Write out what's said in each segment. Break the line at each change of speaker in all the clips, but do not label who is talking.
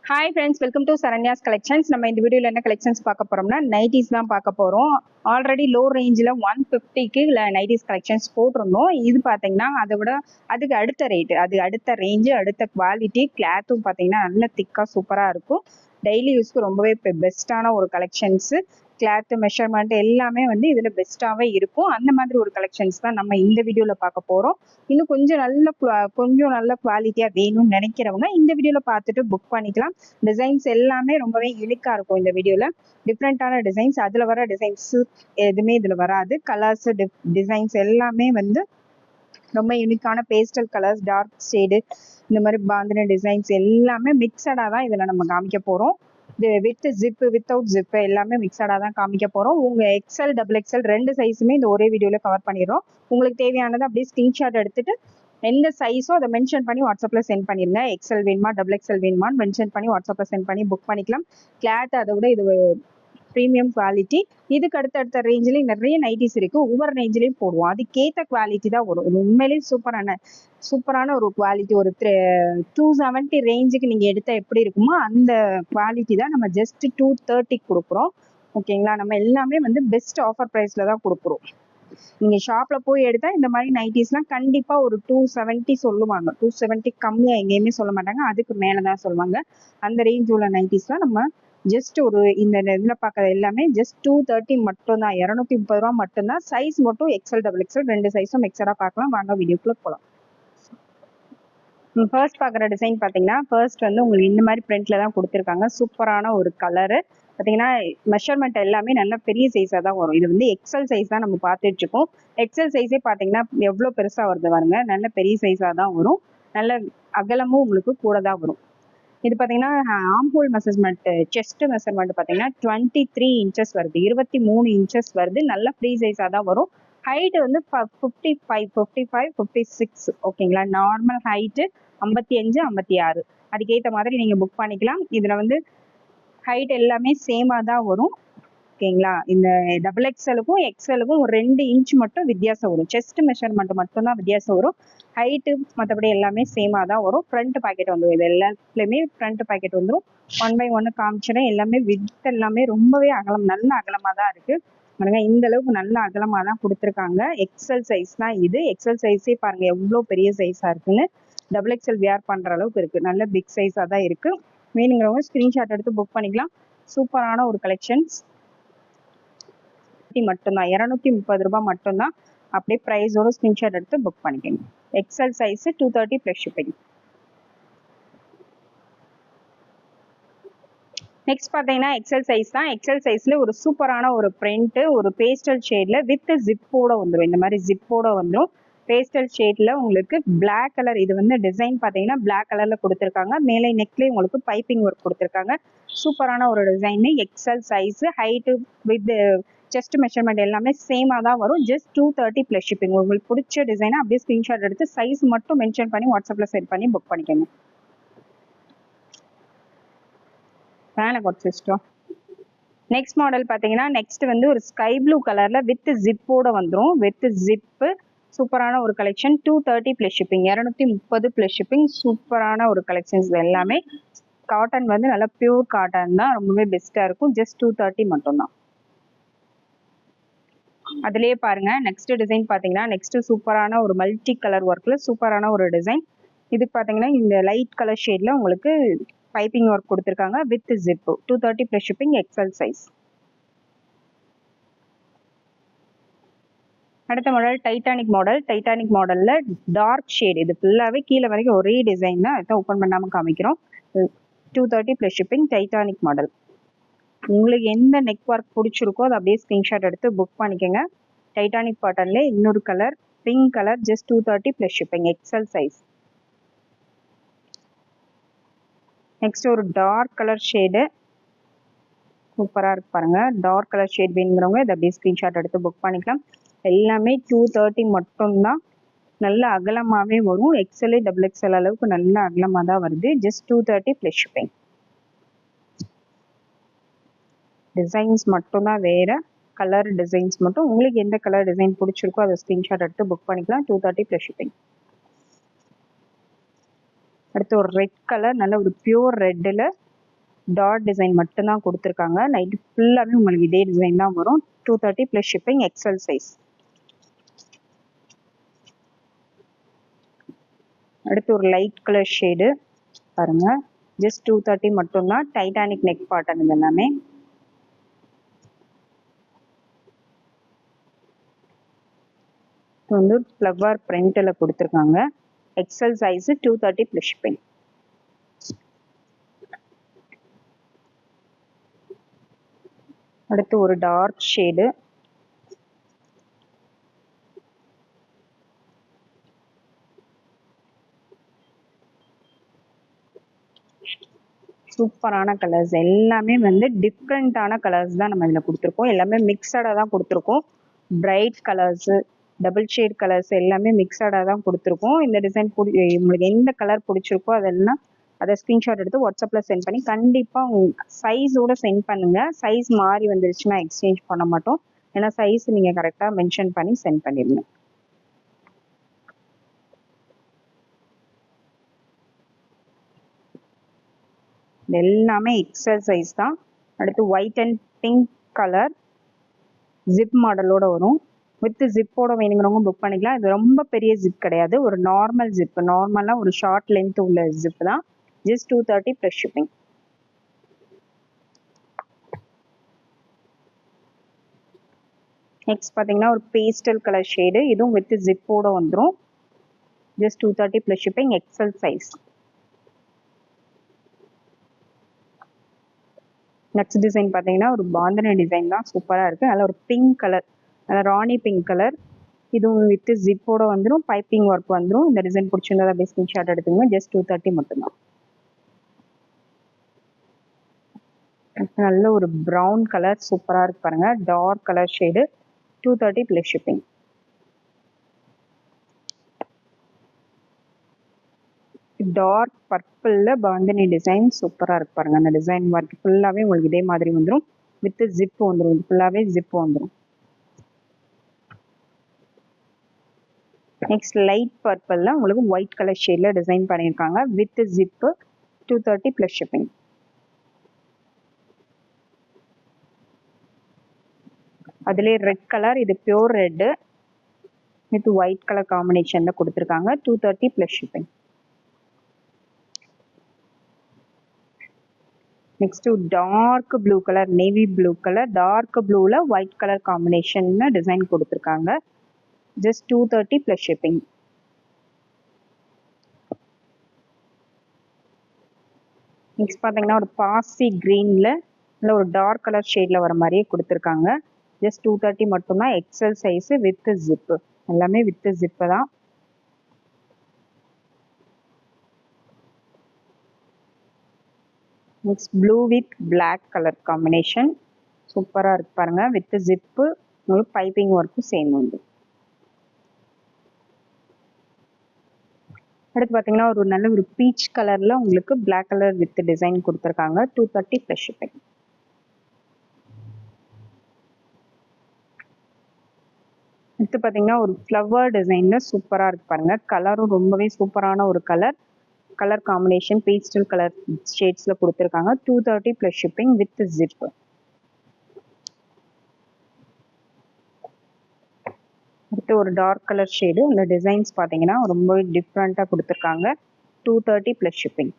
Hi friends, welcome to Saranya's collections. நம்ம இந்த வீடியோவில் என்ன கலெக்ஷன்ஸ் பார்க்க போகிறோம்னா நைட்டிஸ் தான் பார்க்க போகிறோம். ஆல்ரெடி லோ ரேஞ்சில் 150க்கு நைட்டிஸ் கலெக்ஷன்ஸ் போட்டிருந்தோம். இது பார்த்தீங்கன்னா அதை விட அதுக்கு அடுத்த ரேட்டு, அது அடுத்த ரேஞ்சு, அடுத்த குவாலிட்டி. கிளாத்தும் பார்த்தீங்கன்னா நல்ல திக்காக சூப்பராக இருக்கும். டெய்லி யூஸ்க்கு ரொம்பவே பெஸ்ட்டான ஒரு கலெக்ஷன்ஸு. கிளாத்து மெஷர்மெண்ட் எல்லாமே வந்து இதில் பெஸ்ட்டாகவே இருக்கும். அந்த மாதிரி ஒரு கலெக்ஷன்ஸ் தான் நம்ம இந்த வீடியோவில் பார்க்க போகிறோம். இன்னும் கொஞ்சம் நல்ல குவாலிட்டியாக வேணும்னு நினைக்கிறவங்க இந்த வீடியோவில் பார்த்துட்டு புக் பண்ணிக்கலாம். டிசைன்ஸ் எல்லாமே ரொம்பவே யூனிக்காக இருக்கும். இந்த வீடியோவில் டிஃப்ரெண்ட்டான டிசைன்ஸ், அதில் வர டிசைன்ஸ் எதுவுமே இதில் வராது. கலர்ஸ் டிசைன்ஸ் எல்லாமே வந்து ரொம்ப யூனிக்கான பேஸ்டல் கலர்ஸ், டார்க் ஷேடு, இந்த மாதிரி பாந்தின டிசைன்ஸ் எல்லாமே மிக்சடாக தான் இதில் நம்ம காமிக்க போகிறோம். வித் ஜிப்பு, வித்தவுட் ஜிப்பு எல்லாமே மிக்சடாக தான் காமிக்க போகிறோம். உங்கள் எக்ஸ்எல், டபுள் எக்ஸ்எல் ரெண்டு சைஸுமே இந்த ஒரே வீடியோவில் கவர் பண்ணிடுறோம். உங்களுக்கு தேவையானது அப்படியே ஸ்க்ரீன்ஷாட் எடுத்துட்டு எந்த சைஸோ அதை மென்ஷன் பண்ணி வாட்ஸ்அப்பில் சென்ட் பண்ணிடுங்க. எக்ஸ்எல் வேணுமா, டபுள் எக்ஸ்எல் வேணுமான்னு மென்ஷன் பண்ணி வாட்ஸ்அப்பில் சென்ட் பண்ணி புக் பண்ணிக்கலாம். கிளாத் அதை விட இது ப்ரீமியம் குவாலிட்டி. இதுக்கு அடுத்த ரேஞ்சிலையும் நிறைய நைட்டிஸ் இருக்குது. ஒவ்வொரு ரேஞ்சிலையும் போடுவோம். அதுக்கேற்ற குவாலிட்டி தான் வரும். இது உண்மையிலேயே சூப்பரான ஒரு குவாலிட்டி. ஒரு 270 ரேஞ்சுக்கு நீங்கள் எடுத்தால் எப்படி இருக்குமோ அந்த குவாலிட்டி தான் நம்ம ஜஸ்ட் 230 கொடுக்குறோம். ஓகேங்களா? நம்ம எல்லாமே வந்து பெஸ்ட் ஆஃபர் ப்ரைஸில் தான் கொடுக்குறோம். நீங்கள் ஷாப்பில் போய் எடுத்தால் இந்த மாதிரி நைட்டிஸ்லாம் கண்டிப்பாக ஒரு 270 சொல்லுவாங்க. 270 கம்மியாக எங்கேயுமே சொல்ல மாட்டாங்க. அதுக்கு மேலே தான் சொல்லுவாங்க. அந்த ரேஞ்ச் உள்ள நைட்டிஸ்லாம் நம்ம ஜஸ்ட் ஒரு இந்த இதில் பார்க்குறது எல்லாமே ஜஸ்ட் 230 மட்டும்தான். 230 ரூபா மட்டும்தான். சைஸ் மட்டும் எக்ஸ்எல், டபுள் எக்ஸ்எல் ரெண்டு சைஸும் மிக்சடாக பார்க்கலாம். வாங்க வீடியோக்குள்ளே போகலாம். ஃபர்ஸ்ட் பார்க்குற டிசைன் பார்த்தீங்கன்னா, ஃபர்ஸ்ட் வந்து உங்களுக்கு இந்த மாதிரி பிரிண்ட்ல தான் கொடுத்துருக்காங்க. சூப்பரான ஒரு கலரு. பார்த்தீங்கன்னா மெஷர்மெண்ட் எல்லாமே நல்ல பெரிய சைஸாக தான் வரும். இது வந்து எக்ஸ்எல் சைஸ் தான் நம்ம பார்த்துட்டு இருக்கோம். எக்ஸ்எல் சைஸே பார்த்தீங்கன்னா எவ்வளோ பெருசாக வருது பாருங்க. நல்ல பெரிய சைஸாக தான் வரும். நல்ல அகலமும் உங்களுக்கு கூட தான் வரும். இது பார்த்தீங்கன்னா ஆம்ஹோல் மெஷர்மெண்ட், செஸ்ட் மெஷர்மெண்ட் பார்த்தீங்கன்னா 23 இன்ச்சஸ் வருது. 23 இன்ச்சஸ் வருது. நல்ல ஃப்ரீ சைஸாக தான் வரும். ஹைட் வந்து 55, 56. ஓகேங்களா? Normal height 55, 56. அதுக்கேற்ற மாதிரி நீங்கள் புக் பண்ணிக்கலாம். இதில் வந்து ஹைட் எல்லாமே சேமாக தான் வரும். ஓகேங்களா? இந்த டபுள் எக்ஸ்எலுக்கும் எக்ஸ்எலுக்கும் ஒரு 2 இன்ச் மட்டும் வித்தியாசம் வரும். செஸ்ட் மெஷர்மெண்ட் மட்டும்தான் வித்தியாசம் வரும். ஹைட்டு மற்றபடி எல்லாமே சேமாக தான் வரும். ஃப்ரண்ட் பாக்கெட் வந்துடும். இது எல்லாத்துலேயுமே ஃப்ரண்ட் பாக்கெட் வந்துடும். 1 by 1 காமிச்சிடும். எல்லாமே வித் எல்லாமே ரொம்பவே நல்ல அகலமாக தான் இருக்குது. பாருங்க, இந்த அளவுக்கு நல்ல அகலமாக தான் கொடுத்துருக்காங்க. எக்ஸ்எல் சைஸ் தான் இது. எக்ஸ்எல் சைஸே பாருங்க எவ்வளோ பெரிய சைஸாக இருக்குன்னு. டபுள் எக்ஸ்எல் வியர் பண்ணுற அளவுக்கு இருக்குது. நல்ல பிக் சைஸாக தான் இருக்குது. வேணுங்கிறவங்க ஸ்க்ரீன்ஷாட் எடுத்து புக் பண்ணிக்கலாம். சூப்பரான ஒரு கலெக்ஷன்ஸ். மட்டும்தான் 230 ரூபாய் மட்டும்தான். அப்படியே ப்ரைஸோட ஸ்க்ரீன்ஷாட் எடுத்து புக் பண்ணிக்கோங்க. XL size 230 + shipping. நெக்ஸ்ட் பார்த்தீங்கன்னா எக்ஸ்எல் சைஸ் தான். எக்ஸ்எல் சைஸ்ல ஒரு சூப்பரான ஒரு பிரிண்ட், ஒரு பேஸ்டல் ஷேட்ல வித் ஜிப்போட வந்துடும். இந்த மாதிரி ஜிப்போட வந்துடும். பேஸ்டல் ஷேட்ல உங்களுக்கு பிளாக் கலர். இது வந்து டிசைன் பார்த்தீங்கன்னா பிளாக் கலர்ல கொடுத்துருக்காங்க. மேலே நெக்லேயே உங்களுக்கு பைப்பிங் ஒர்க் கொடுத்துருக்காங்க. சூப்பரான ஒரு design. XL size, height with chest measurement எல்லாமே சேமாக தான் வரும். Just 230 + shipping. உங்களுக்கு பிடிச்ச டிசைனை அப்படியே ஸ்க்ரீன்ஷாட் எடுத்து சைஸ் மட்டும் மென்ஷன் பண்ணி வாட்ஸ்அப்பில் சென்ட் பண்ணி புக் பண்ணிக்கோங்க. சிஸ்டம் நெக்ஸ்ட் மாடல் பார்த்தீங்கன்னா, நெக்ஸ்ட் வந்து ஒரு ஸ்கை ப்ளூ கலரில் வித் ஜிப்போட வந்துடும். With zip. சூப்பரான ஒரு கலெக்ஷன். 230 + ஷிப்பிங். 230 + ஷிப்பிங். சூப்பரான ஒரு கலெக்ஷன்ஸ் எல்லாமே. காட்டன் வந்து நல்லா பியூர் காட்டன் தான். ரொம்பவே பெஸ்ட்டாக இருக்கும். ஜஸ்ட் 230 மட்டும்தான். அதுலேயே பாருங்க, நெக்ஸ்ட் டிசைன் பார்த்தீங்கன்னா, நெக்ஸ்ட் சூப்பரான ஒரு மல்டி கலர் ஒர்க்ல சூப்பரான ஒரு டிசைன். இதுக்கு பார்த்தீங்கன்னா இந்த லைட் கலர் ஷேட்ல உங்களுக்கு பைப்பிங் ஒர்க் கொடுத்துருக்காங்க with zip. 230 + shipping. XL size. அடுத்த மாடல் டைட்டானிக் மாடல். டைட்டானிக் மாடல்ல டார்க் ஷேட். இது ஃபுல்லாவே கீழே வரைக்கும் ஒரே டிசைன் தான். இதை ஓப்பன் பண்ணாம காமிக்கிறோம். 230 + ஷிப்பிங். Titanic model. உங்களுக்கு எந்த நெக் ஒர்க் பிடிச்சிருக்கோ அதை அப்படியே ஸ்க்ரீன்ஷாட் எடுத்து புக் பண்ணிக்கோங்க. டைட்டானிக் பாட்டன்ல இன்னொரு colour, pink colour. Just 230 + shipping. XL size. Next ஒரு டார்க் கலர் ஷேடு. சூப்பராக இருக்கு பாருங்க. டார்க் கலர் ஷேட் வேணுங்கிறவங்க இதை அப்படியே ஸ்க்ரீன்ஷாட் எடுத்து புக் பண்ணிக்கலாம். எல்லாமே 230 மட்டும்தான். நல்ல அகலமாகவே வரும். எக்ஸ்எல், டபுள் எக்ஸ்எல் அளவுக்கு நல்ல அகலமாக தான் வருது. Just 230 + shipping. டிசைன்ஸ் மட்டும்தான் வேற. கலர் டிசைன்ஸ் மட்டும். உங்களுக்கு எந்த கலர் டிசைன் பிடிச்சிருக்கோ அதை ஸ்க்ரீன்ஷாட் எடுத்து புக் பண்ணிக்கலாம். 230 + ஷிப்பிங். அடுத்து ஒரு ரெட் கலர், நல்ல ஒரு பியூர் ரெட்டில் டாட் டிசைன் மட்டும்தான் கொடுத்துருக்காங்க. நைட்டு ஃபுல்லாகவே உங்களுக்கு இதே டிசைன் தான் வரும். 230 ப்ளஸ் ஷிப்பிங், எக்ஸல் சைஸ். அடுத்து ஒரு லைட் கலர் ஷேடு பாருங்க, ஜஸ்ட் 230 மட்டும்தான். டைட்டானிக் நெக் பாட்டன் இது எல்லாமே. இது வந்து ஃப்ளவர் பிரிண்ட்ல கொடுத்துருக்காங்க. XL size, 230 plus shipping. அடுத்து ஒரு டார்க் ஷேடு, சூப்பரான கலர்ஸ். எல்லாமே வந்து டிஃப்ரெண்டான கலர்ஸ் தான் நம்ம இதில் கொடுத்துருக்கோம். எல்லாமே மிக்சடாக தான் கொடுத்துருக்கோம். Bright colours, double shade colours எல்லாமே மிக்சடாக தான் கொடுத்துருக்கோம். இந்த டிசைன் உங்களுக்கு எந்த கலர் பிடிச்சிருக்கோ அதெல்லாம் அதை ஸ்க்ரீன்ஷாட் எடுத்து வாட்ஸ்அப்பில் சென்ட் பண்ணி கண்டிப்பாக சைஸோடு சென்ட் பண்ணுங்கள். சைஸ் மாறி வந்துருச்சுன்னா எக்ஸ்சேஞ்ச் பண்ண மாட்டோம். ஏன்னா சைஸ் நீங்கள் கரெக்டாக மென்ஷன் பண்ணி சென்ட் பண்ணிடுங்க. எல்லாமே எக்ஸல் சைஸ் தான். அடுத்து white and pink colour zip மாடலோட வரும். வித் ஜிப்போட வேணுங்கிறவங்க புக் பண்ணிக்கலாம். இது ரொம்ப பெரிய ஜிப் கிடையாது, ஒரு நார்மல் ஜிப், நார்மலாக ஒரு ஷார்ட் லென்த் உள்ள ஜிப் தான். Just 230 plus shipping. நெக்ஸ்ட் பார்த்தீங்கன்னா ஒரு பேஸ்டல் கலர் ஷேடு, இதுவும் வித் ஜிப்போட வந்துடும். Just 230 plus shipping, XL size. Next design பார்த்தீங்கன்னா ஒரு பாந்தனி டிசைன் தான், சூப்பராக இருக்குது. அதில் ஒரு pink colour, rani pink colour, இதுவும் வித் ஜிப்போட வந்துடும். பைப்பிங் ஒர்க் வந்துடும். இந்த டிசைன் பிடிச்சிருந்தா அப்படியே ஸ்கிரீன்ஷாட் எடுத்துங்க. ஜஸ்ட் 230 மட்டும்தான். நல்ல ஒரு ப்ரௌன் கலர், சூப்பராக இருக்கு பாருங்க, dark colour shade, 230 plus shipping. Dark பர்பிள்ல பாந்தினி டிசைன் சூப்பராக இருக்கு பாருங்க. அந்த டிசைன் ஒர்க் ஃபுல்லாகவே உங்களுக்கு இதே மாதிரி வந்துடும். வித் ஜிப் வந்துடும். இது ஃபுல்லாகவே ஜிப் வந்துடும். நெக்ஸ்ட் லைட் பர்பிள்ல உங்களுக்கு ஒயிட் கலர் ஷேட்ல டிசைன் பண்ணியிருக்காங்க. With zip, 230 plus shipping. அதுலேயே ரெட் கலர், இது pure red with white colour காம்பினேஷன்ல கொடுத்துருக்காங்க. 230 plus shipping. Next dark blue colour, navy blue colour, dark ப்ளூல ஒயிட் கலர் காம்பினேஷன்ல டிசைன் கொடுத்துருக்காங்க. Just 230 plus shipping. நெக்ஸ்ட் பார்த்தீங்கன்னா ஒரு பாசி கிரீன்ல இல்லை ஒரு டார்க் கலர் ஷேட்ல வர மாதிரியே கொடுத்துருக்காங்க. ஜஸ்ட் 230 மட்டும்தான். எக்ஸல் சைஸ் வித் ஜிப்பு, எல்லாமே வித் ஜிப்பு தான். Next blue with black colour combination சூப்பராக இருக்கு பாருங்க. வித் ஜிப்பு, உங்களுக்கு பைப்பிங் ஒர்க்கும் சேம் உண்டு. அடுத்து பார்த்தீங்கன்னா ஒரு நல்ல ஒரு பீச் கலர்ல உங்களுக்கு பிளாக் கலர் வித் டிசைன் கொடுத்துருக்காங்க. 230 ப்ளஸ் ஷிப்பிங். அடுத்து பார்த்தீங்கன்னா ஒரு ஃப்ளவர் டிசைன்ல சூப்பராக இருக்கு பாருங்க. கலரும் ரொம்பவே சூப்பரான ஒரு கலர் காம்பினேஷன், பேஸ்டல் கலர் ஷேட்ஸ்ல கொடுத்துருக்காங்க. 230 ப்ளஸ் ஷிப்பிங் வித் ஜிப். அடுத்து ஒரு டார்க் கலர் ஷேடு, இந்த டிசைன்ஸ் பார்த்தீங்கன்னா ரொம்ப டிஃப்ரெண்ட்டாக கொடுத்துருக்காங்க. 230 ப்ளஸ் ஷிப்பிங்.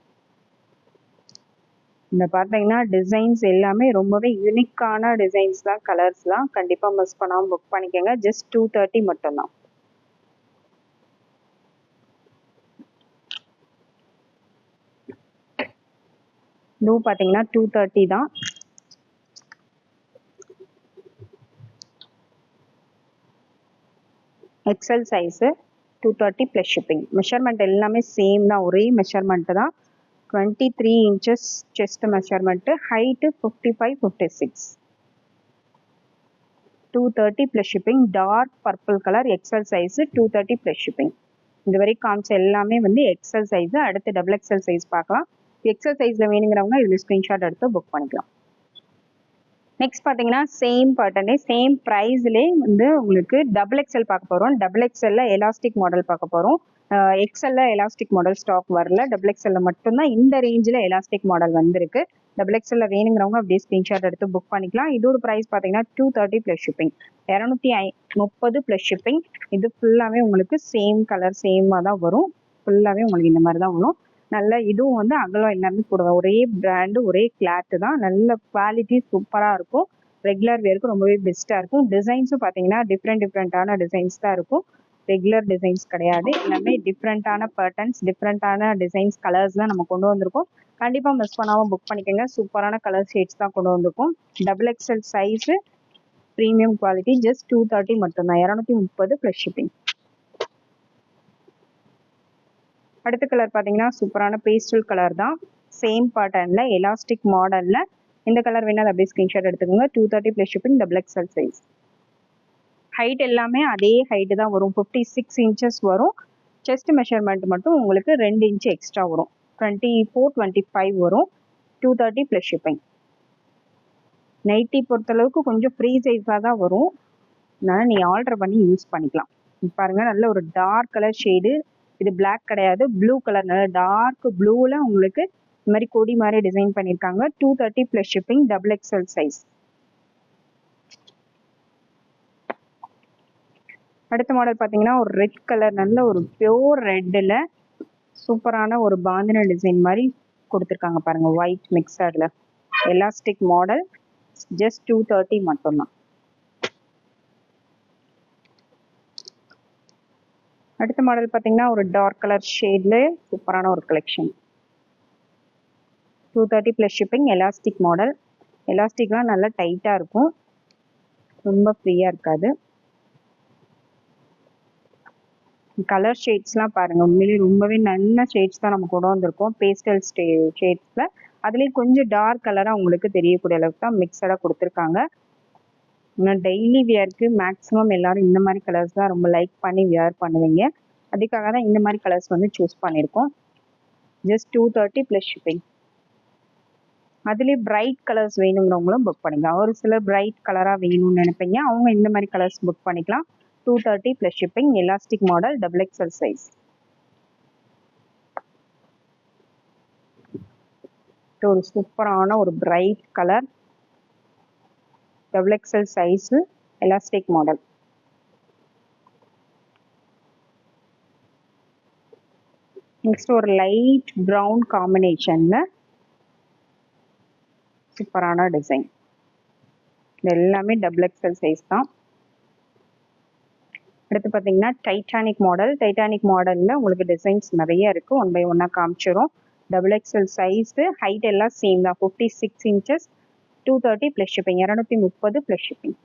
இந்த பார்த்தீங்கன்னா டிசைன்ஸ் எல்லாமே ரொம்பவே யூனிக்கான டிசைன்ஸ் தான், கலர்ஸ்லாம் கண்டிப்பாக மிஸ் பண்ணாமல் புக் பண்ணிக்கோங்க. ஜஸ்ட் 230 மட்டும்தான். இதுவும் பார்த்தீங்கன்னா 230 தான். XL size, 230 plus shipping. Measurement எல்லாமே சேம் தான், ஒரே மெஷர்மெண்ட் தான். 23 inches chest measurement, height 55, 56. 230 plus shipping. Dark purple colour, XL size, 230 plus shipping. இந்த வரைக்கும் காமிச்ச எல்லாமே வந்து எக்ஸல் சைஸு. அடுத்து டபுள் எக்ஸல் சைஸ் பார்க்கலாம். எக்ஸல் சைஸில் வேணுங்கிறவங்க இதில் ஸ்க்ரீன்ஷாட் எடுத்து புக் பண்ணிக்கலாம். நெக்ஸ்ட் பார்த்தீங்கன்னா சேம் பேட்டர்னே சேம் ப்ரைஸ்லேயே வந்து உங்களுக்கு டபுள் எக்ஸல் பார்க்க போகிறோம். டபுள் எக்ஸலில் எலாஸ்டிக் மாடல் பார்க்க போகிறோம். எக்ஸ்எல்ல எலாஸ்டிக் மாடல் ஸ்டாக் வரல, டபுள் எக்ஸ்எல்ல மட்டும்தான் இந்த ரேஞ்சில் எலாஸ்டிக் மாடல் வந்திருக்கு. டபுள் எக்ஸ்எல்ல வேணுங்கிறவங்க அப்படியே ஸ்க்ரீன்ஷாட் எடுத்து புக் பண்ணிக்கலாம். இதோட ப்ரைஸ் பார்த்தீங்கன்னா 230 ப்ளஸ் ஷிப்பிங், 230 ப்ளஸ் ஷிப்பிங். இது ஃபுல்லாகவே உங்களுக்கு சேம் கலர் சேமாக தான் வரும். ஃபுல்லாகவே உங்களுக்கு இந்த மாதிரி தான் வரும். நல்ல இதுவும் வந்து அகலம் எல்லாமே போடுவேன், ஒரே பிராண்டு ஒரே கிளாத்து தான். நல்ல குவாலிட்டி சூப்பராக இருக்கும். ரெகுலர் வேருக்கு ரொம்பவே பெஸ்ட்டாக இருக்கும். டிசைன்ஸும் பார்த்தீங்கன்னா டிஃப்ரெண்டான டிசைன்ஸ் தான் இருக்கும். ரெகுலர் டிசைன்ஸ் கிடையாது, எல்லாமே டிஃப்ரெண்டான பேட்டர்ன்ஸ், டிஃப்ரெண்டான டிசைன்ஸ், கலர்ஸ் தான் நம்ம கொண்டு வந்திருக்கோம். கண்டிப்பாக மிஸ் பண்ணாமல் புக் பண்ணிக்கோங்க. சூப்பரான கலர் ஷேட்ஸ் தான் கொண்டு வந்திருக்கோம். Double XL size, premium quality, just 230 மட்டும்தான், 230 ப்ளஸ் ஷிப்பிங். அடுத்த கலர் பார்த்தீங்கன்னா சூப்பரான பேஸ்டல் கலர் தான், சேம் பேட்டர்னில் எலாஸ்டிக் மாடலில். இந்த கலர் வேணால் அதை அப்படியே ஸ்க்ரீன்ஷாட் எடுத்துக்கோங்க. 230 plus shipping, double XL size. Height எல்லாமே அதே ஹைட்டு தான் வரும், 56 இன்ச்சஸ் வரும். செஸ்ட் மெஷர்மெண்ட் மட்டும் உங்களுக்கு 2 இன்ச் எக்ஸ்ட்ரா வரும், 24-25 வரும். 230 ப்ளஸ் ஷிப்பிங். நைட்டி பொறுத்தளவுக்கு கொஞ்சம் ஃப்ரீ சைஸாக தான் வரும், அதனால் நீ ஆர்டர் பண்ணி யூஸ் பண்ணிக்கலாம். பாருங்க, நல்ல ஒரு டார்க் கலர் ஷேடு. இது பிளாக் கிடையாது, ப்ளூ கலர், நல்ல டார்க் ப்ளூவில் உங்களுக்கு இந்த மாதிரி கொடி மாதிரி டிசைன் பண்ணியிருக்காங்க. 230 plus shipping, double XL size. அடுத்த மாடல் பார்த்தீங்கன்னா ஒரு ரெட் கலர், நல்ல ஒரு பியோர் ரெட்டில் சூப்பரான ஒரு பாந்தின டிசைன் மாதிரி கொடுத்துருக்காங்க பாருங்க, ஒயிட் மிக்சடில் எலாஸ்டிக் மாடல். ஜஸ்ட் 230 மட்டும்தான். அடுத்த மாடல் பார்த்தீங்கன்னா ஒரு டார்க் கலர் ஷேடில் சூப்பரான ஒரு collection. 230 plus shipping, elastic model. எலாஸ்டிக்லாம் நல்லா டைட்டாக இருக்கும், ரொம்ப ஃப்ரீயாக இருக்காது. கலர் ஷேட்ஸ்லாம் பாருங்கள், உண்மையிலேயே ரொம்பவே நல்ல ஷேட்ஸ் தான் நம்ம கொண்டு வந்திருக்கோம். பேஸ்டல் ஷேட்ஸில் அதுலேயும் கொஞ்சம் டார்க் கலராக உங்களுக்கு தெரியக்கூடிய அளவுக்கு தான் மிக்சடாக கொடுத்துருக்காங்க. இன்னும் டெய்லி வியருக்கு மேக்ஸிமம் எல்லாரும் இந்த மாதிரி கலர்ஸ் தான் ரொம்ப லைக் பண்ணி வியர் பண்ணுவீங்க. அதுக்காக தான் இந்த மாதிரி கலர்ஸ் வந்து சூஸ் பண்ணியிருக்கோம். Just 230 plus shipping. அதுலேயே பிரைட் கலர்ஸ் வேணுங்கிறவங்களும் புக் பண்ணிக்கலாம். ஒரு சில பிரைட் கலராக வேணும்னு நினைப்பீங்க, அவங்க இந்த மாதிரி கலர்ஸ் புக் பண்ணிக்கலாம். 230 plus shipping, elastic model, double XL size. ஒரு சூப்பரான ஒரு bright colour, double XL size, elastic model. Next ஒரு லைட் ப்ரௌன் காம்பினேஷனில் சூப்பரான டிசைன். இது எல்லாமே டபுள் எக்ஸ்எல் சைஸ் தான். அடுத்து பார்த்தீங்கன்னா டைட்டானிக் மாடல். டைட்டானிக் மாடலில் உங்களுக்கு டிசைன்ஸ் நிறைய இருக்குது, ஒன் பை ஒன்னாக காமிச்சிரும். டபுள் எக்ஸ்எல் சைஸு, ஹைட் எல்லாம் சேம் தான், 56 inches. 230 plus shipping, 230 plus shipping.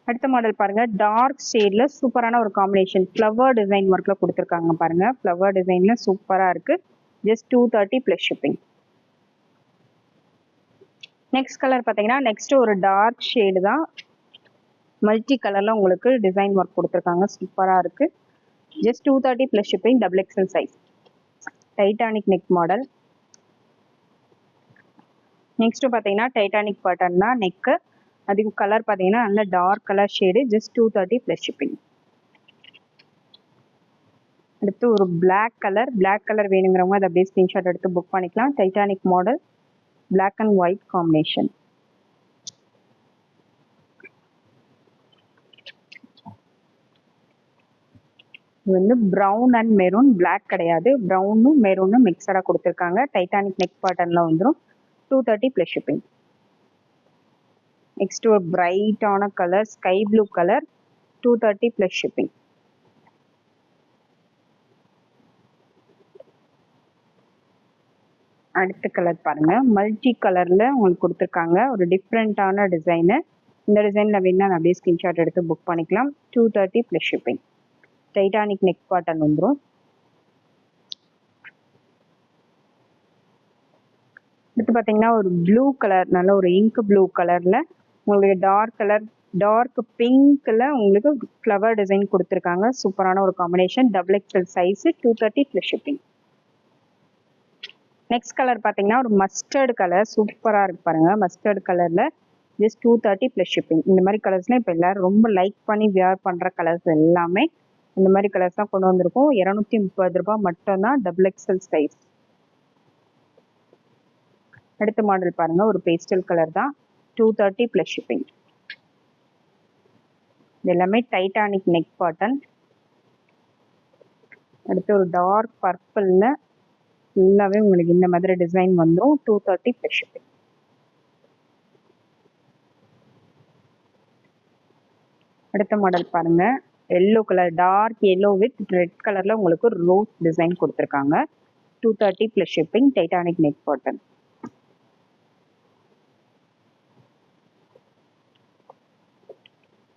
அடுத்த மாடல் பாருங்க, டார்க் ஷேட்ல சூப்பரான ஒரு காம்பினேஷன், ஃப்ளவர் டிசைன் ஒர்க்ல கொடுத்துருக்காங்க பாருங்க. ஃப்ளவர் டிசைன்ல சூப்பராக இருக்கு. Just 230 plus shipping. Next colour பார்த்தீங்கன்னா நெக்ஸ்ட் ஒரு டார்க் ஷேடு தான், மல்டி கலர்ல உங்களுக்கு டிசைன் ஒர்க் கொடுத்துருக்காங்க, சூப்பராக இருக்கு. Just 230 plus shipping, double XL size. Titanic neck model. Next பார்த்தீங்கன்னா டைட்டானிக் பேட்டர்ன் தான் நெக்கு. அதுக்கு கலர் பார்த்தீங்கன்னா நல்ல dark colour shade. Just 230 plus shipping. அடுத்து ஒரு பிளாக் கலர், பிளாக் கலர் வேணுங்கிறவங்க அதை அப்படியே ஸ்க்ரீன்ஷாட் எடுத்து புக் பண்ணிக்கலாம். Titanic model, black and white combination. இது வந்து ப்ரௌன் அண்ட் மெரூன், பிளாக் கிடையாது, ப்ரௌனும் மெரூனும் மிக்சடாக கொடுத்துருக்காங்க. டைட்டானிக் நெக் பேட்டர்னில் வந்துடும். 230 ப்ளஸ் ஷிப்பிங். நெக்ஸ்ட் ஒரு பிரைட்டான colour, sky blue colour, 230 plus shipping. அடுத்த கலர் பாருங்க, மல்டி கலர்ல உங்களுக்கு கொடுத்துருக்காங்க, ஒரு டிஃப்ரெண்டான டிசைனு. இந்த டிசைனில் வேணா அப்படியே ஸ்கிரீன்ஷாட் எடுத்து புக் பண்ணிக்கலாம். 230 plus shipping. Titanic neck pattern வந்துடும். அடுத்து பார்த்தீங்கன்னா ஒரு ப்ளூ கலர், நல்ல ஒரு இங்க் ப்ளூ கலர்ல உங்களுக்கு டார்க் கலர், டார்க் பிங்க்ல உங்களுக்கு ஃப்ளவர் டிசைன் கொடுத்துருக்காங்க. சூப்பரான ஒரு combination. Double XL size, 230 plus shipping. Next colour பார்த்தீங்கன்னா ஒரு மஸ்டர்டு கலர், சூப்பராக இருக்கு பாருங்க. மஸ்டர்டு கலர்ல ஜஸ்ட் 230 ப்ளஸ் ஷிப்பிங். இந்த மாதிரி கலர்ஸ்லாம் இப்போ எல்லாரும் ரொம்ப லைக் பண்ணி வியர் பண்ணுற கலர்ஸ் எல்லாமே இந்த மாதிரி கலர்ஸ் தான் கொண்டு வந்திருக்கோம். 230 ரூபாய் மட்டும்தான், டபுள் எக்ஸல் சைஸ். அடுத்த மாடல் பாருங்க, ஒரு பேஸ்டல் கலர் தான், 230 ப்ளஸ் ஷிப்பிங். இது எல்லாமே டைட்டானிக் நெக் பாட்டன். அடுத்து ஒரு டார்க் பர்பிள்ல ஃபுல்லாவே உங்களுக்கு இந்த மாதிரி டிசைன் வந்துடும், 230 ப்ளஸ் ஷிப்பிங். அடுத்த மாடல் பாருங்க, yellow colour, dark yellow with red கலர்ல உங்களுக்கு ரோஸ் டிசைன் கொடுத்துருக்காங்க, 230 ப்ளஸ் ஷிப்பிங், டைட்டானிக் நெக் பாட்டன்.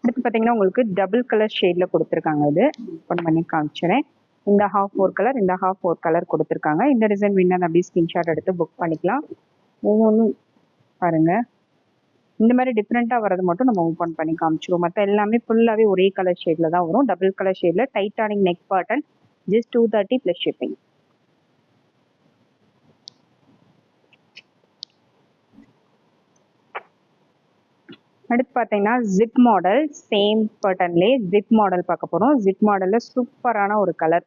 அடுத்து பார்த்தீங்கன்னா உங்களுக்கு டபுள் கலர் ஷேட்ல கொடுத்துருக்காங்க. இது ஓப்பன் பண்ணி காமிச்சிடுறேன். இந்த ஹாஃப் ஒரு கலர், இந்த ஹாஃப் ஒரு கலர் கொடுத்துருக்காங்க. இந்த டிசைன் வேணும் அப்படியே ஸ்கிரீன்ஷாட் எடுத்து புக் பண்ணிக்கலாம். ஒவ்வொன்றும் பாருங்க, இந்த மாதிரி டிஃப்ரெண்ட்டாக வரது மட்டும் நம்ம ஓப்பன் பண்ணி காமிச்சிருவோம். மற்ற எல்லாமே ஃபுல்லாகவே ஒரே கலர் ஷேடில் தான் வரும். டபுள் கலர் ஷேடில் titanic neck button, just 230 plus shipping. அடுத்து பார்த்தீங்கன்னா ஜிப் மாடல், சேம் பேட்டர்ன்லேயே ஜிப் மாடல் பார்க்க போகிறோம். ஜிப் மாடலில் சூப்பரான ஒரு கலர்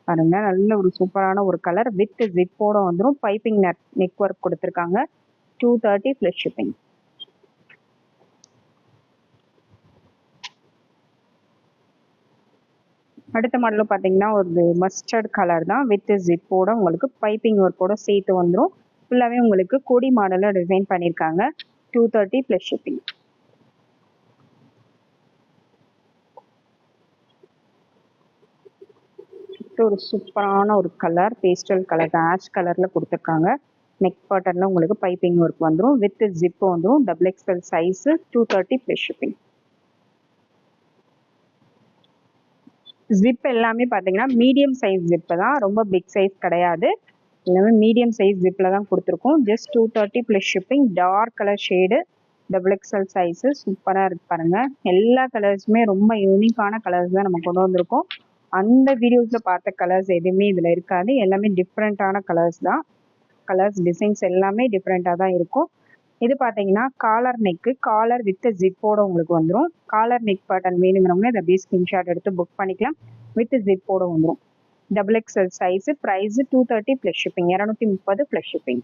பாருங்க, நல்ல ஒரு சூப்பரான ஒரு கலர் வித் ஜிப்போட வந்துடும். பைப்பிங் நெக் ஒர்க் கொடுத்துருக்காங்க, 230 ப்ளஸ் ஷிப்பிங். அடுத்த மாடலும் பார்த்தீங்கன்னா ஒரு மஸ்டர்ட் கலர் தான், வித் ஜிப்போட உங்களுக்கு பைப்பிங் ஒர்க்கோட சேர்த்து வந்துடும். ஃபுல்லாகவே உங்களுக்கு கொடி மாடலில் டிசைன் பண்ணியிருக்காங்க, 230 ப்ளஸ் ஷிப்பிங். ஒரு சூப்பரான ஒரு கலர், பேஸ்டல் கலர், ஆஷ் கலரில் கொடுத்துருக்காங்க. நெக் பாட்டர்ல உங்களுக்கு பைப்பிங் ஒர்க் வந்துடும், வித் ஜிப்பு வந்துடும். Double XL size, 230 plus shipping. Zip எல்லாமே பார்த்தீங்கன்னா மீடியம் சைஸ் ஜிப்பு தான், ரொம்ப பிக் சைஸ் கிடையாது. எல்லாமே மீடியம் சைஸ் ஜிப்பில் தான் கொடுத்துருக்கோம். Just 230 plus shipping. Dark colour shade, double XL size, சூப்பராக இருக்கு பாருங்க. எல்லா கலர்ஸுமே ரொம்ப யூனிக்கான கலர்ஸ் தான் நம்ம கொண்டு வந்திருக்கோம். அந்த வீடியோஸில் பார்த்த கலர்ஸ் எதுவுமே இதில் இருக்காது, எல்லாமே டிஃப்ரெண்ட்டான கலர்ஸ் தான். கலர்ஸ் டிசைன்ஸ் எல்லாமே டிஃப்ரெண்ட்டாக தான் இருக்கும். இது பார்த்தீங்கன்னா காலர் நெக்கு, காலர் வித் ஜிப்போட உங்களுக்கு வந்துடும். காலர் நெக் பேட்டர்ன் வேணுங்கிறவங்க இதை அப்படியே ஸ்கிரீன்ஷாட் எடுத்து புக் பண்ணிக்கலாம், வித் ஜிப்போட வந்துடும். Double XL size, price 230 plus shipping, 230 plus shipping.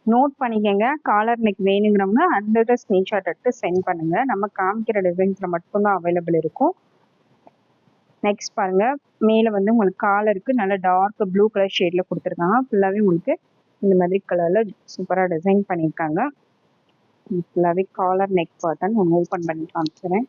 Note பண்ணிக்கங்க, காலர் நெக் வேணுங்கிறவங்க அந்த இதை ஸ்க்ரீன்ஷாட் எடுத்து சென்ட் பண்ணுங்க. நம்ம காமிக்கிற டிசைன்ஸில் மட்டும்தான் அவைலபிள் இருக்கும். நெக்ஸ்ட் பாருங்க, மேலே வந்து உங்களுக்கு காலருக்கு நல்ல டார்க் ப்ளூ கலர் ஷேடில் கொடுத்துருக்காங்க. ஃபுல்லாகவே உங்களுக்கு இந்த மாதிரி கலரில் சூப்பராக டிசைன் பண்ணியிருக்காங்க. ஃபுல்லாகவே காலர் நெக் பாட்டன். ஒன்று ஓப்பன் பண்ணி காமிச்சிடுறேன்.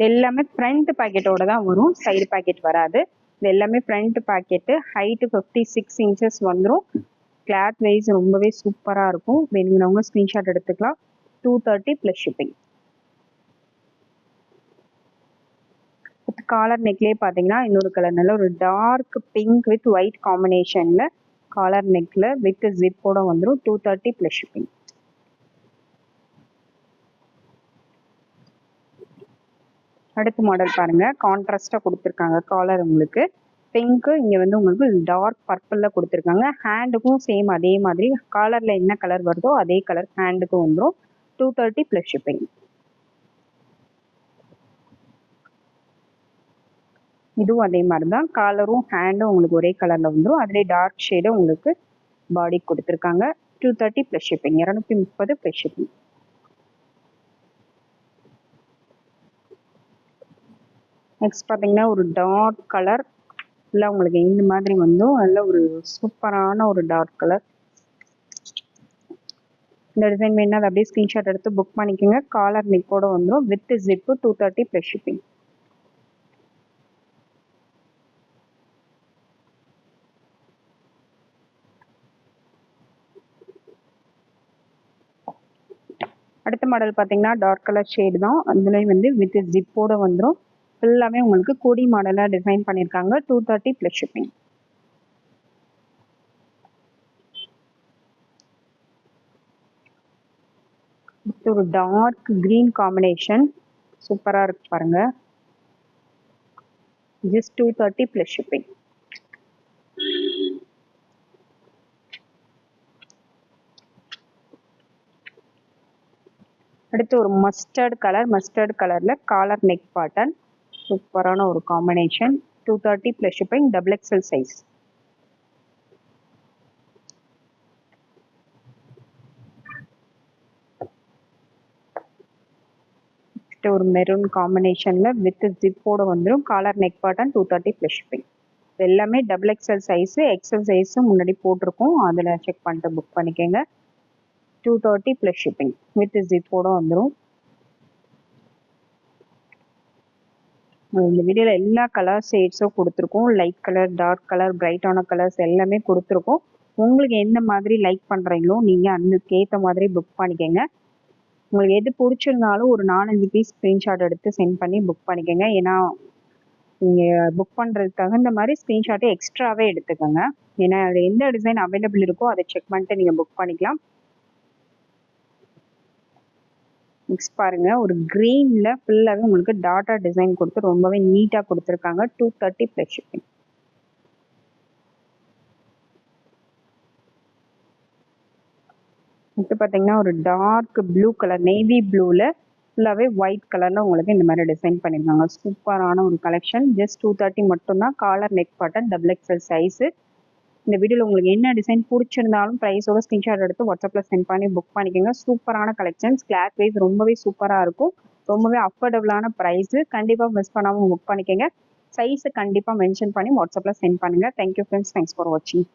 எல்லாமே ஃப்ரண்ட் பாக்கெட்டோட தான் வரும், சைடு பாக்கெட் வராது. இது எல்லாமே ஃப்ரண்ட் பாக்கெட்டு. ஹைட்டு 56 இன்ச்சஸ் வந்துடும். கிளாத் வைஸ் ரொம்பவே சூப்பராக இருக்கும். வேணுங்கிறவங்க ஸ்க்ரீன்ஷாட் எடுத்துக்கலாம், 230 ப்ளஸ் ஷிப்பிங். காலர் நெக்லேயே பார்த்தீங்கன்னா இன்னொரு கலர், நல்ல ஒரு டார்க் பிங்க் வித் ஒயிட் காம்பினேஷனில் காலர் நெக்கில் வித் ஜிப்போட வந்துடும், 230 ப்ளஸ் ஷிப்பிங். அடுத்த மாடல் பாருங்க, கான்ட்ராஸ்டாக கொடுத்துருக்காங்க. காலர் உங்களுக்கு பிங்க்கு, இங்கே வந்து உங்களுக்கு டார்க் பர்பிளில் கொடுத்துருக்காங்க. ஹேண்டுக்கும் சேம் அதே மாதிரி காலரில் என்ன கலர் வருதோ அதே கலர் ஹேண்டுக்கும் வந்துடும், 230 ப்ளஸ் ஷிப்பிங். இதுவும் அதே மாதிரி தான், காலரும் ஹேண்டும் உங்களுக்கு ஒரே கலரில் வந்துடும். அதுலேயே டார்க் ஷேடும் உங்களுக்கு பாடி கொடுத்துருக்காங்க, 230 plus shipping, 230 plus shipping. Next பார்த்தீங்கன்னா ஒரு டார்க் கலர், இல்லை உங்களுக்கு இந்த மாதிரி வந்தும் நல்ல ஒரு சூப்பரான ஒரு டார்க் கலர். இந்த டிசைன் வேணா அதை அப்படியே ஸ்க்ரீன்ஷாட் எடுத்து புக் பண்ணிக்கோங்க. காலர் நெக்கோட வந்துடும், வித் ஜிப்பு, 230 ப்ளஸ் ஷிப்பிங். அடுத்த மாடல் பார்த்தீங்கன்னா டார்க் கலர் ஷேடு தான், அதுலேயும் வந்து வித் ஜிப்போட வந்துடும். ஃபுல்லாமே உங்களுக்கு கொடி மாடலாக டிசைன் பண்ணியிருக்காங்க, 230 ப்ளஸ் ஷிப்பிங். ஒரு டார்க் கிரீன் காம்பினேஷன் சூப்பரா இருக்கு பாருங்க. Just 230 plus shipping. அடுத்து ஒரு மஸ்டர்ட் கலர்ல காலர் நெக் பாட்டன் சூப்பரான ஒரு combination. 230 plus shipping, double XL size. ஒரு மெரூன் காம்பினேஷன்ல வித் ஜிப்போட வந்துடும். Collar neck pattern 230 plus shipping. எல்லாமே டபுள் எக்ஸல் சைஸ், எக்ஸல் சைஸும் முன்னாடி போட்டிருக்கோம், அதில் செக் பண்ணிட்டு புக் பண்ணிக்கோங்க. 230 பிளஸ் ஷிப்பிங் வித் ஜிப்போட வந்துடும். இந்த வீடியோவில் எல்லா கலர் ஷேட்ஸும் கொடுத்துருக்கோம். லைட் கலர், டார்க் கலர், பிரைட்டான கலர்ஸ் எல்லாமே கொடுத்துருக்கோம். உங்களுக்கு எந்த மாதிரி லைக் பண்ணுறீங்களோ நீங்கள் அதுக்கேற்ற மாதிரி புக் பண்ணிக்கோங்க. உங்களுக்கு எது பிடிச்சிருந்தாலும் ஒரு 4-5 பீஸ் ஸ்க்ரீன்ஷாட் எடுத்து சென்ட் பண்ணி புக் பண்ணிக்கோங்க. ஏன்னா நீங்கள் புக் பண்ணுறதுக்கு தகுந்த மாதிரி ஸ்க்ரீன்ஷாட்டை எக்ஸ்ட்ராவே எடுத்துக்கோங்க. ஏன்னா அது எந்த டிசைன் அவைலபிள் இருக்கோ அதை செக் பண்ணிட்டு நீங்கள் புக் பண்ணிக்கலாம். நெக்ஸ்ட் பாருங்க, ஒரு கிரீன்ல ஃபுல்லாகவே உங்களுக்கு டாட்டா டிசைன் கொடுத்து ரொம்பவே நீட்டாக கொடுத்துருக்காங்க. 230 பிளஸ் ஷிப்பிங். இப்போ பார்த்தீங்கன்னா ஒரு டார்க் ப்ளூ கலர், நேவி ப்ளூவில் ஃபுல்லாகவே ஒயிட் கலரில் உங்களுக்கு இந்த மாதிரி டிசைன் பண்ணியிருக்காங்க. சூப்பரான ஒரு கலெக்ஷன். ஜஸ்ட் 230 மட்டும்தான். காலர் நெக் பாட்டன், டபுள் எக்ஸல் சைஸு. இந்த வீடியோவில் உங்களுக்கு என்ன டிசைன் பிடிச்சிருந்தாலும் ப்ரைஸோட ஸ்க்ரீன்ஷாட் எடுத்து வாட்ஸ்அப்பில் சென்ட் பண்ணி புக் பண்ணிக்கோங்க. சூப்பரான கலெக்ஷன்ஸ். கிளாத் வைஸ் ரொம்பவே சூப்பராக இருக்கும். ரொம்பவே அஃபோர்டபுளான ப்ரைஸு. கண்டிப்பாக மிஸ் பண்ணாமல் புக் பண்ணிக்கோங்க. சைஸை கண்டிப்பாக மென்ஷன் பண்ணி வாட்ஸ்அப்பில் சென்ட் பண்ணுங்கள். Thank you friends. தேங்க்ஸ் ஃபார் வாட்சிங்.